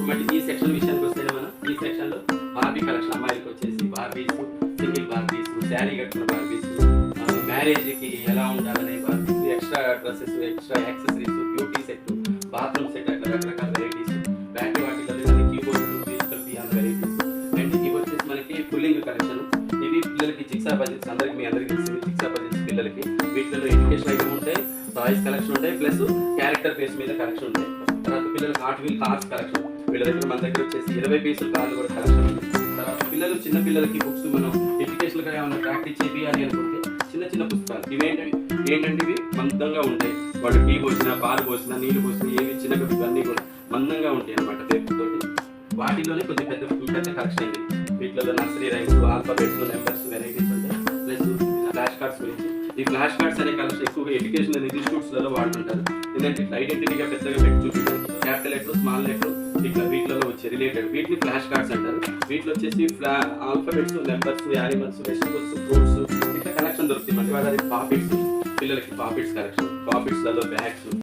మళ్ళీ ఈ సెక్షన్ విషయానికి వస్తే మనం ఈ సెక్షన్లో బార్బీ కలెక్షన్, అమ్మాయిలకు వచ్చేసి బార్బీస్, సింగిల్ బార్బీస్, శారీ కట్టుకున్న బార్బీస్, మ్యారేజ్కి ఎలా ఉండాలనే బార్బీస్, extra dresses, extra accessories, beauty set, bathroom set, అట్లా రకరకాల వెరైటీస్, బ్యాక్ వాటిలో keyboard, digital piano varieties. And ఇవి వచ్చేసి మనకి పుల్లింగ్ కలెక్షన్. ఇవి పిల్లలకి జిగ్సా పజిల్స్, మీ అందరికీ తెలిసింది జిగ్సా పజిల్స్ పిల్లలకి. వీటిలో ఎడ్యుకేషన్ ఐటమ్ ఉంటాయి, టాయ్స్ కలెక్షన్ ఉంటాయి, ప్లస్ క్యారెక్టర్ బేస్ మీద కలెక్షన్ ఉంటాయి. తర్వాత పిల్లలకి ఆర్ట్ వీల్ కార్స్ కలెక్షన్, వీళ్ళ దగ్గర మన దగ్గర వచ్చేసి 20 పీసులు కార్లు కూడా కలెక్షన్ ఉంది. తర్వాత పిల్లలు చిన్న పిల్లలకి బుక్స్ మనం ఎడ్యుకేషన్గా ఏమైనా ప్రాక్టీస్ చేయాలి అనుకుంటే చిన్న చిన్న పుస్తకాలు ఏంటంటే ఇవి మందంగా ఉంటాయి. వాళ్ళు టీ పోసినా, పాలు పోసినా, నీళ్ళు పోసినా, ఏవి చిన్నగా ఇవన్నీ కూడా మందంగా ఉంటాయి అన్నమాట పేపర్తో. వాటిలోనే కొద్దిగా పెద్ద కలెక్షన్ ఇది. వీటిలో nursery rhymes, alphabets, numbers, varieties ఉంటాయి. ప్లస్ ఫ్లాష్ కార్డ్స్ గురించి. ఈ ఫ్లాష్ కార్డ్స్ అనే కలెక్షన్ ఎక్కువగా ఎడ్యుకేషన్ ఇన్స్టిట్యూట్స్లలో వాడుతుంటారు. ఎందుకంటే ఇట్లా ఐడెంటిటీగా పెద్దగా పెట్టి చూపించారు. క్యాపిటల్ లెటర్, స్మాల్ లెటర్, ఇట్లా వీటిలో వచ్చే రిలేటెడ్ వీటిని ఫ్లాష్ కార్డ్స్ అంటారు. వీటిలో వచ్చేసి alphabets, numbers, animals, vegetables, fruits ఇట్లా కలెక్షన్ దొరుకుతాయి. మళ్ళీ వాళ్ళ పాపిట్స్, పిల్లలకి పాపిట్స్ కలెక్షన్, పాపిట్స్లలో బ్యాగ్స్,